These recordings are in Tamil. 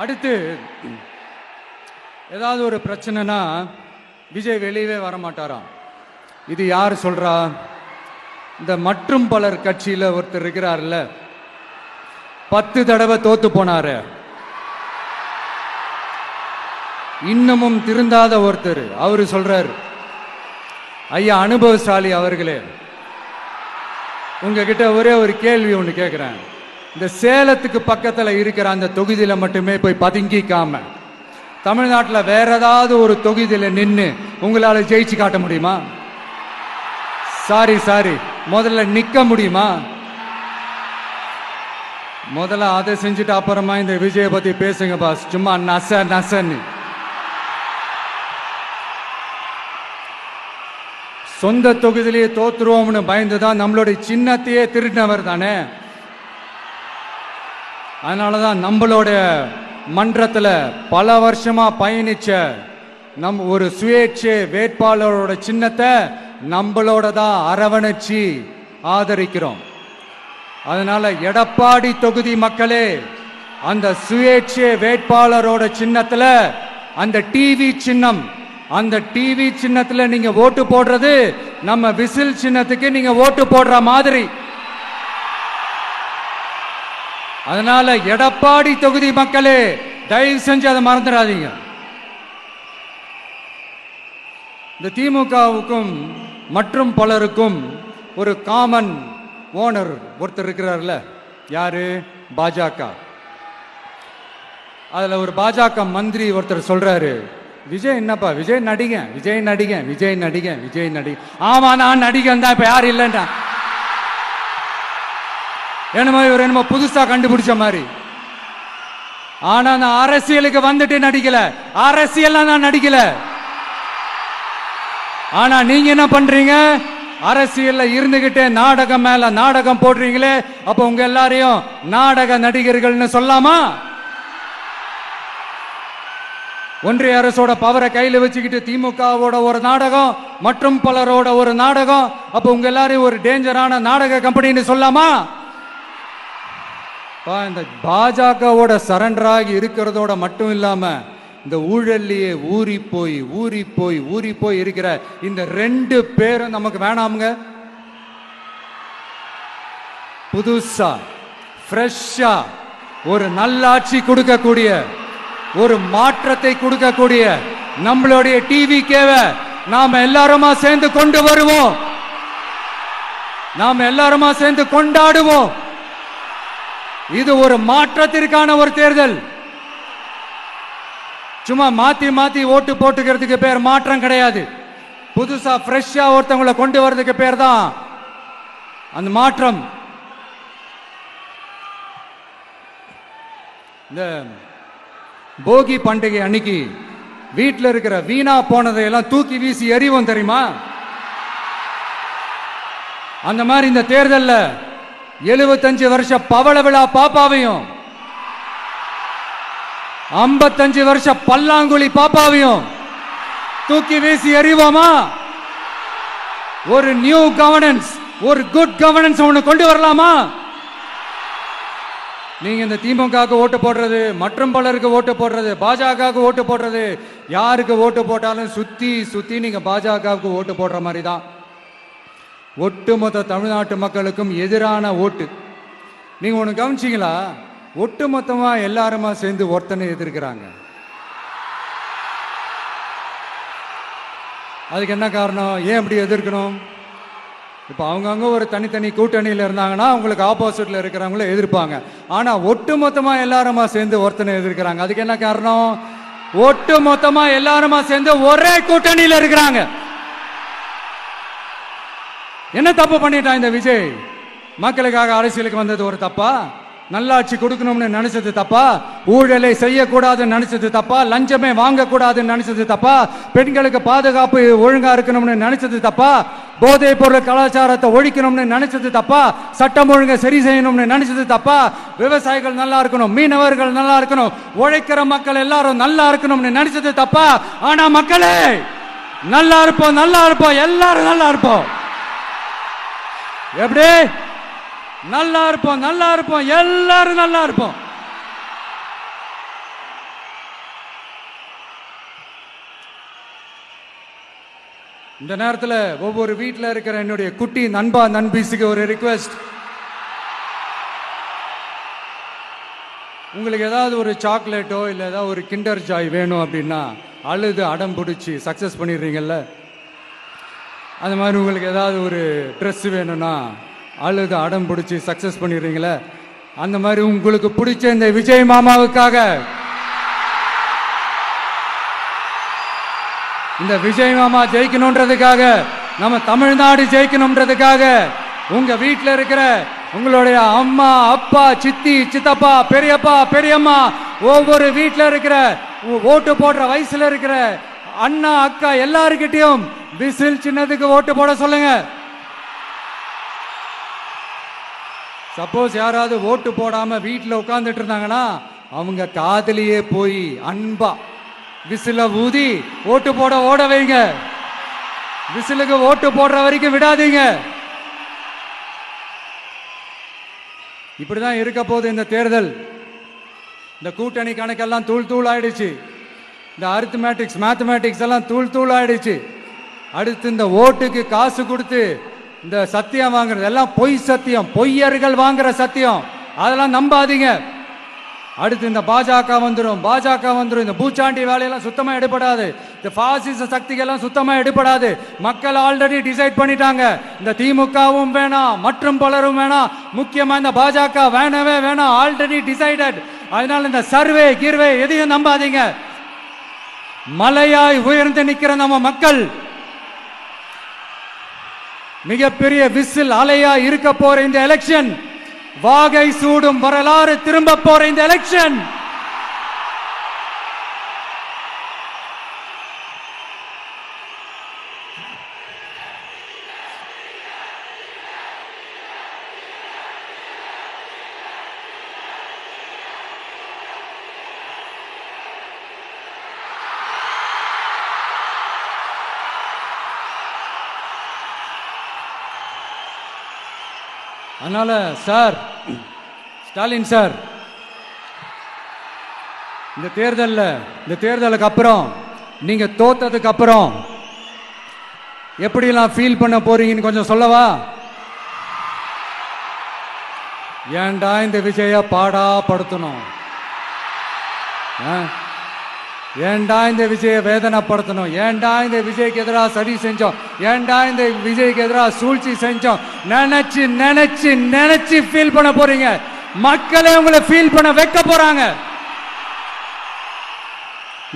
அடுத்து ஏதாவது ஒரு பிரச்சனைனா விஜய் வெளியவே வரமாட்டாராம். இது யார் சொல்றா? இந்த மற்றும் பலர் கட்சியில் ஒருத்தர் இருக்கிறார்ல, 10 தடவை தோத்து போனாரு, இன்னமும் திருந்தாத ஒருத்தர். அவரு சொல்றாரு, ஐயா அனுபவசாலி அவர்களே, உங்ககிட்ட ஒரே ஒரு கேள்வி ஒன்று கேட்குறேன். இந்த சேலத்துக்கு பக்கத்தில் இருக்கிற அந்த தொகுதியில் மட்டுமே போய் பதுங்கிக்காம தமிழ்நாட்டில் வேற ஏதாவது ஒரு தொகுதியில் நின்று உங்களால் ஜெயிச்சு காட்ட முடியுமா? சாரி, முதல்ல நிக்க முடியுமா? முதல்ல அதை செஞ்சுட்டு அப்புறமா இந்த விஜய பத்தி பேசுங்க பாஸ். சும்மா நசன்னு. சொந்த தொகுதியிலேயே தோத்துருவோம்னு பயந்துதான் நம்மளுடைய சின்னத்தையே திருடினவர் தானே. அதனாலதான் நம்மளோட மன்றத்தில் பல வருஷமா பயணிச்ச நம் ஒரு சுயேட்சை வேட்பாளரோட சின்னத்தை நம்மளோட தான் அரவணைச்சி ஆதரிக்கிறோம். அதனால எடப்பாடி தொகுதி மக்களே, அந்த சுயேட்சை வேட்பாளரோட சின்னத்துல அந்த டிவி சின்னம், அந்த டிவி சின்னத்துல நீங்க ஓட்டு போடுறது நம்ம விசில் சின்னத்துக்கு நீங்க ஓட்டு போடுற மாதிரி. அதனால எடப்பாடி தொகுதி மக்களே, தயவு செஞ்சு அதை மறந்துடாதீங்க. இந்த திமுகவுக்கும் மற்றும் பலருக்கும் ஒரு காமன் ஓனர் ஒருத்தர் இருக்கிறார்ல, யாரு? பாஜக. அதுல ஒரு பாஜக மந்திரி ஒருத்தர் சொல்றாரு, விஜய் என்னப்பா, விஜய் நடிகன். ஆமா, நான் நடிகன் தான், இப்ப யாரு இல்லைன்றா. என்னமோ இவர் என்னமோ புதுசா கண்டுபிடிச்ச மாதிரி. ஆனா நான் அரசியலுக்கு வந்துட்டு நடிக்கல, அரசியல் நான் நடிக்கல. ஆனா நீங்க என்ன பண்றீங்க? அரசியல்ல இருந்துகிட்டே நாடகம் மேல நாடகம் போடுறீங்களே, அப்ப உங்க எல்லாரையும் நாடக நடிகர்கள்னு சொல்லாமா? ஒன்றிய அரசோட பவரை கையில வச்சுக்கிட்டு திமுகவோட ஒரு நாடகம், மற்றும் பலரோட ஒரு நாடகம், அப்ப உங்க எல்லாரையும் ஒரு டேஞ்சரான நாடக கம்பெனின்னு சொல்லாமா? இந்த பாஜகவோட சரண்டராகி இருக்கிறதோட மட்டும் இல்லாம இந்த ஊழல்லையே ஊறி போய் இருக்கிற இந்த 2 பேரும் நமக்கு வேணாமுங்க. புதுசா ஃப்ரெஷ்ஷா ஒரு நல்லாட்சி கொடுக்கக்கூடிய, ஒரு மாற்றத்தை கொடுக்கக்கூடிய நம்மளுடைய டிவிகேவை நாம எல்லாருமா சேர்ந்து கொண்டு வருவோம், நாம எல்லாருமா சேர்ந்து கொண்டாடுவோம். இது ஒரு மாற்றத்திற்கான ஒரு தேர்தல். சும்மா மாத்தி ஓட்டு போட்டுக்கிறதுக்கு பேர் மாற்றம் கிடையாது. புதுசா ஃப்ரெஷ்ஷா ஒருத்தவங்களை கொண்டு வர்றதுக்கு பேர் தான் அந்த மாற்றம். இந்த போகி பண்டிகை அன்னைக்கு வீட்டில் இருக்கிற வீணா போனதையெல்லாம் தூக்கி வீசி எறிவோம் தெரியுமா? அந்த மாதிரி இந்த தேர்தலில் 75 வருஷ பவள விழா பாப்பாவையும் 55 வருஷ பல்லாங்குழி பாப்பாவையும் தூக்கி வீசி எறிவோமா? ஒரு நியூ கவர்னன்ஸ், ஒரு குட் கவர்னன்ஸ் ஒன்று கொண்டு வரலாமா? நீங்க இந்த திமுகவுக்கு ஓட்டு போடுறது, மற்றும் பலருக்கு ஓட்டு போடுறது, பாஜகவுக்கு ஓட்டு போடுறது, யாருக்கு ஓட்டு போட்டாலும் சுத்தி நீங்க பாஜகவுக்கு ஓட்டு போடுற மாதிரி தான். ஒட்டுமொத்த தமிழ்நாட்டு மக்களுக்கும் எதிரான ஓட்டு. நீங்க ஒண்ணு கவனிச்சீங்களா? ஒட்டுமொத்தமா எல்லாருமா சேர்ந்து ஒருத்தனை எதிர்க்கிறாங்க. அதுக்கு என்ன காரணம்? ஏன் இப்படி எதிர்க்கணும்? இப்ப அவங்கவுங்க ஒரு தனித்தனி கூட்டணியில இருந்தாங்கன்னா அவங்களுக்கு ஆப்போசிட்ல இருக்கிறவங்கள எதிர்ப்பாங்க. ஆனா ஒட்டுமொத்தமா எல்லாருமா சேர்ந்து ஒருத்தனை எதிர்க்கிறாங்க. அதுக்கு என்ன காரணம்? ஒட்டுமொத்தமா எல்லாருமா சேர்ந்து ஒரே கூட்டணியில இருக்கிறாங்க. என்ன தப்பு பண்ணிட்டான் இந்த விஜய்? மக்களுக்காக அரசியலுக்கு வந்தது ஒரு தப்பா? நல்லாட்சி கொடுக்கணும்னு நினைச்சது தப்பா? ஊழலை செய்யக்கூடாதுன்னு நினைச்சது தப்பா? லஞ்சமே வாங்கக்கூடாதுன்னு நினைச்சது தப்பா? பெண்களுக்கு பாதுகாப்பு ஒழுங்கா இருக்கணும்னு நினைச்சது தப்பா? போதைப் பொருள் கலாச்சாரத்தை ஒழிக்கணும்னு நினைச்சது தப்பா? சட்டம் ஒழுங்கை சரி செய்யணும்னு நினைச்சது தப்பா? விவசாயிகள் நல்லா இருக்கணும், மீனவர்கள் நல்லா இருக்கணும், உழைக்கிற மக்கள் எல்லாரும் நல்லா இருக்கணும்னு நினைச்சது தப்பா? ஆனா மக்களே, நல்லா இருப்போம், எல்லாரும் நல்லா இருப்போம். எப்படி நல்லா இருப்போம், எல்லாரும் நல்லா இருப்போம். இந்த நேரத்தில் ஒவ்வொரு வீட்டில் இருக்கிற என்னுடைய குட்டி நண்பா நண்பீஸுக்கு ஒரு ரிக்வெஸ்ட். உங்களுக்கு ஏதாவது ஒரு சாக்லேட்டோ இல்லை ஏதாவது ஒரு கிண்டர் ஜாய் வேணும் அப்படின்னா அழுது அடம் பிடிச்சி சக்ஸஸ் பண்ணிடுறீங்கல்ல, அது மாதிரி உங்களுக்கு ஏதாவது ஒரு ட்ரெஸ் வேணும்னா அழுது அடம் பிடிச்சி சக்ஸஸ் பண்ணிடுறீங்களே, அந்த மாதிரி உங்களுக்கு பிடிச்ச இந்த விஜய் மாமாவுக்காக, இந்த விஜய் மாமா ஜெயிக்கணுன்றதுக்காக, நம்ம தமிழ்நாடு ஜெயிக்கணுன்றதுக்காக உங்க வீட்டில் இருக்கிற உங்களுடைய அம்மா அப்பா சித்தி சித்தப்பா பெரியப்பா பெரியம்மா ஒவ்வொரு வீட்டில் இருக்கிற ஓட்டு போடுற வயசுல இருக்கிற அண்ணா அக்கா எல்லாருக்கிட்டையும் விசில் சின்னதுக்கு ஓட்டு போட சொல்லுங்க. சப்போஸ் யாராவது ஓட்டு போடாம வீட்டில் உட்கார்ந்துட்டு இருந்தாங்கன்னா அவங்க காதலியே போய் அன்பா விசில ஊதி ஓட்டு போட ஓட வைங்க. விசிலுக்கு ஓட்டு போடுற வரைக்கும் விடாதீங்க. இப்படிதான் இருக்க போது இந்த தேர்தல். இந்த கூட்டணி கணக்கெல்லாம் தூள் தூள் ஆயிடுச்சு. இந்த அரித்மேட்டிக்ஸ் மேத்தமேட்டிக்ஸ் எல்லாம் தூள் தூள் ஆயிடுச்சு. அடுத்து இந்த ஓட்டுக்கு காசு கொடுத்து இந்த சத்தியம் வாங்குறது எல்லாம் பொய் சத்தியம், பொய்யர்கள் வாங்குற சத்தியம், அதெல்லாம் நம்பாதீங்க. அடுத்து இந்த பாஜக வந்துடும், இந்த பூச்சாண்டி வேலையெல்லாம் சுத்தமா எடுபடாது. இந்த பாசிச சக்திகள்லாம் சுத்தமா எடுபடாது. மக்கள் ஆல்ரெடி டிசைட் பண்ணிட்டாங்க. இந்த திமுகவும் வேணாம், மற்றும் பலரும் வேணாம், முக்கியமா இந்த பாஜக வேணவே வேணாம், ஆல்ரெடி டிசைடட். அதனால இந்த சர்வே கீர்வே எதையும் நம்பாதீங்க. மலையாய் உயர்ந்து நிக்கிற நம்ம மக்கள் மிகப்பெரிய விசில் அலையா இருக்க போற இந்த எலெக்ஷன், வாகை சூடும் வரலாறு திரும்ப போற இந்த எலெக்ஷன், அதனால சார் ஸ்டாலின் சார், இந்த தேர்தலுக்கு அப்புறம் நீங்க தோத்ததுக்கு அப்புறம் எப்படிலாம் ஃபீல் பண்ண போறீங்கன்னு கொஞ்சம் சொல்லவா? ஏன்டா இந்த விஜய பாடா படுத்தணும், ஏன்டா இந்த விஜய வேதனைப்படுத்தணும், ஏன்டா இந்த விஜய்க்கு எதிராக சதி செஞ்சோம், ஏன்டா இந்த விஜய்க்கு எதிராக சூழ்ச்சி செஞ்சோம், நினைச்சு நினைச்சு நினைச்சு ஃபீல் பண்ண போறீங்க. மக்களே உங்களை ஃபீல் பண்ண வைக்க போறாங்க.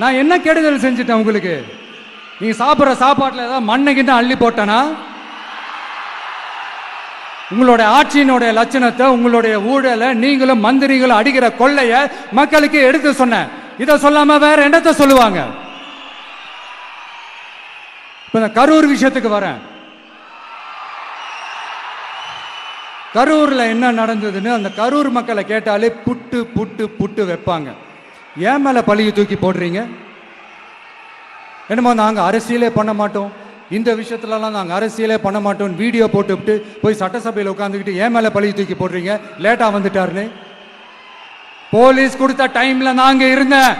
நான் என்ன கெடுதல் செஞ்சுட்டேன் உங்களுக்கு? நீங்க சாப்பிட்ற சாப்பாட்டுல ஏதாவது மண்ணைக்கிட்ட அள்ளி போட்டனா? உங்களுடைய ஆட்சியினுடைய லட்சணத்தை, உங்களுடைய ஊழலை, நீங்களும் மந்திரிகளும் அடிக்கிற கொள்ளைய மக்களுக்கு எடுத்து சொன்னேன். இதை சொல்லாம வேற என்னத்தை சொல்லுவாங்க? இப்ப கரூர் விஷயத்துக்கு வரேன். கரூர்ல என்ன நடந்ததுன்னு அந்த கரூர் மக்களை கேட்டாலே புட்டு புட்டு புட்டு வைப்பாங்க. ஏன் மேல பழிய தூக்கி போடுறீங்க? என்னமோ நாங்க அரசியலே பண்ண மாட்டோம், இந்த விஷயத்துலலாம் நாங்க அரசியலே பண்ண மாட்டோம் வீடியோ போட்டுவிட்டு போய் சட்டசபையில் உட்காந்துக்கிட்டு ஏன் மேல பழிய தூக்கி போடுறீங்க? லேட்டா வந்துட்டாருன்னு போலீஸ் கொடுத்த டைம்ல நாங்க இருந்தேன்.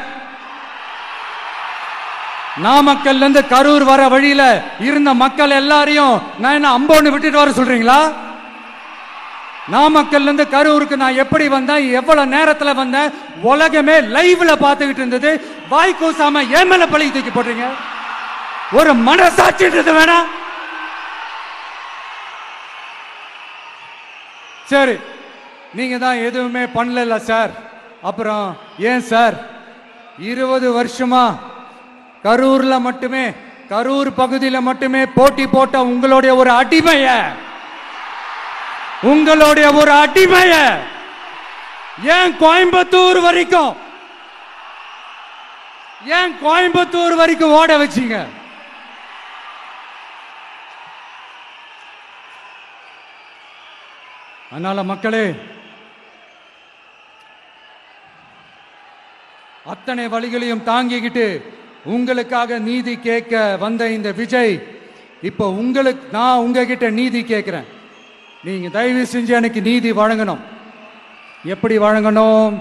நாமக்கல்ல இருந்து கரூர் வர வழியில இருந்த மக்கள் எல்லாரையும் நான் என்ன அம்போன்னு விட்டுட்டு வர சொல்றீங்களா? நாமக்கல்ல இருந்து கரூருக்கு நான் எப்படி வந்தேன், எவ்வளவு நேரத்துல வந்தேன், உலகமே லைவ்ல பார்த்துக்கிட்டு இருந்தது. வாய் கூசாம ஏன் மேல பழி தூக்கி போடுறீங்க? ஒரு மனசாட்சின்றது வேணாம்? சரி, நீங்க தான் எதுவுமே பண்ணல சார், அப்புறம் ஏன் சார் 20 வருஷமா கரூர்ல மட்டுமே, கரூர் பகுதியில மட்டுமே போட்டி போட்ட உங்களுடைய ஒரு அடிமைய ஏன் கோயம்புத்தூர் வரைக்கும் ஓட வச்சீங்க? அதனால மக்களே, அத்தனை வழிகளையும் தாங்கிக்கிட்டு உங்களுக்காக நீதி கேட்க வந்த இந்த விஜய், இப்ப நான் உங்ககிட்ட நீதி கேட்கிறேன். நீங்க தயவு செஞ்சு எனக்கு நீதி வழங்கணும். எப்படி வழங்கணும்?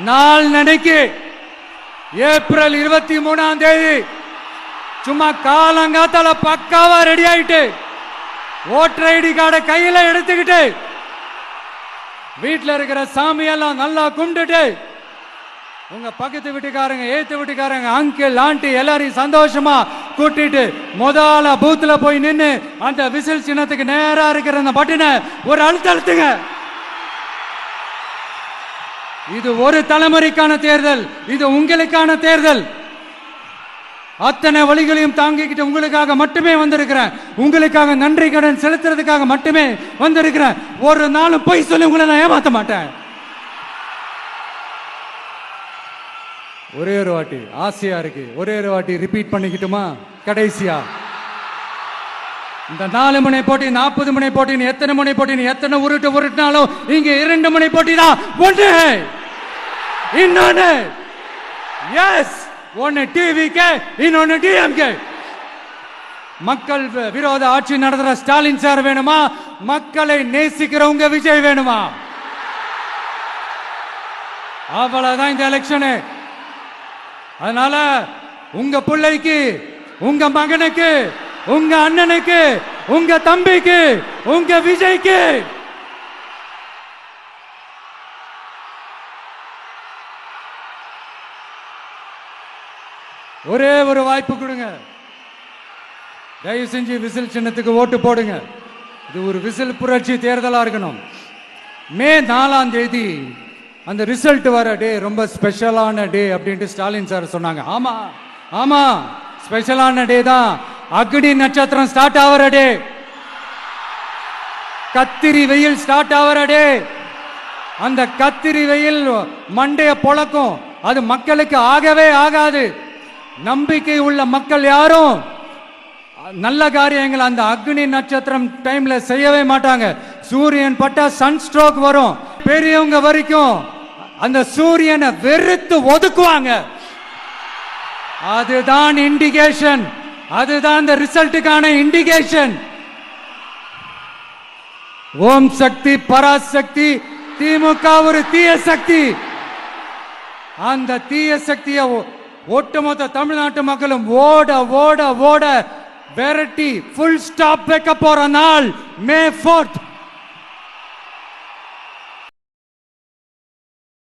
நாள் நினைக்கு ஏப்ரல் 23ஆம் தேதி சும்மா காலங்காத்தால பக்காவா ரெடி ஆயிட்டு ஓட்டர் ஐடி கார்டை கையில எடுத்துக்கிட்டு வீட்டுல இருக்கிற சாமியெல்லாம் நல்லா கும்பிட்டுட்டு உங்க பக்கத்து வீட்டுக்காரங்க ஏத்து வீட்டுக்காரங்க அங்கிள் ஆண்டி எல்லாரையும் சந்தோஷமா கூட்டிட்டு முதல்ல பூத்துல போய் நின்னு அந்த விசில் சின்னத்துக்கு நேரா இருக்கிற அந்த பட்டனை ஒரு அழுத்துங்க. இது ஒரு தலைமுறைக்கான தேர்தல், இது உங்களுக்கான தேர்தல். அத்தனை வழிகளையும் தாங்கிக்கிட்டு உங்களுக்காக மட்டுமே வந்திருக்கிறேன், உங்களுக்காக நன்றி கடன் செலுத்துறதுக்காக மட்டுமே வந்திருக்கிறேன். ஒரு நாளும் பொய் சொல்லி உங்களை நான் ஏமாத்த மாட்டேன். ஒரே ஒரு வாட்டி ஆசையா இருக்கு, ஒரே ஒரு வாட்டி ரிப்பீட் பண்ணிக்கிட்டுமா? கடைசியா இந்த 4 முனை போட்டி 40 முனை போட்டி எத்தனை முனை போட்டி எத்தனை உருட்டினாலும் இங்க 2 முனை போட்டி தான். ஒன்று இன்னொன்னு எஸ், ஒன்னு டிவிகே இன்னொன்னு டிஎம்கே. மக்கள் விரோத ஆட்சி நடத்துற ஸ்டாலின் சார் வேணுமா? மக்களை நேசிக்கிறவங்க விஜய் வேணுமா? அவ்வளவுதான் இந்த எலெக்ஷனு. அதனால உங்க பிள்ளைக்கு, உங்க மகனுக்கு, உங்க அண்ணனுக்கு, உங்க தம்பிக்கு, உங்க விஜய்க்கு ஒரே ஒரு வாய்ப்பு கொடுங்க. தயவு செஞ்சு விசில் சின்னத்துக்கு ஓட்டு போடுங்க. இது ஒரு விசில் புரட்சி தேர்தலா இருக்கணும். மே 4ஆம் தேதி அந்த ரிசல்ட் வர டே ரொம்ப ஸ்பெஷலான டே அப்படின்ட்டு ஸ்டாலின் சார் சொன்னாங்க. ஆமா ஆமா, ஸ்பெஷலான டே தான். அக்னி நட்சத்திரம் ஸ்டார்ட் ஆகிற டே, கத்திரி வெயில் ஸ்டார்ட் ஆகிற டே. அந்த கத்திரி வெயில் மண்டைய பொளக்கும், அது மக்களுக்கு ஆகவே ஆகாது. நம்பிக்கை உள்ள மக்கள் யாரும் நல்ல காரியங்கள் அந்த அக்னி நட்சத்திரம் டைம்ல செய்யவே மாட்டாங்க. சூரியன் பட்டா சன் ஸ்ட்ரோக் வரும். பெரியவங்க வரைக்கும் அந்த சூரியனை வெறுத்து ஒதுக்குவாங்க. அதுதான் இண்டிகேஷன், அதுதான் இந்த ரிசல்ட்டுக்கான இண்டிகேஷன். ஓம் சக்தி பராசக்தி, திமுக ஒரு தீய சக்தி. அந்த தீய சக்தியை ஒட்டுமொத்த தமிழ்நாட்டு மக்களும் ஓட ஓட ஓட விரட்டி ஃபுல் ஸ்டாப் வைக்க போற நாள் மே 4th.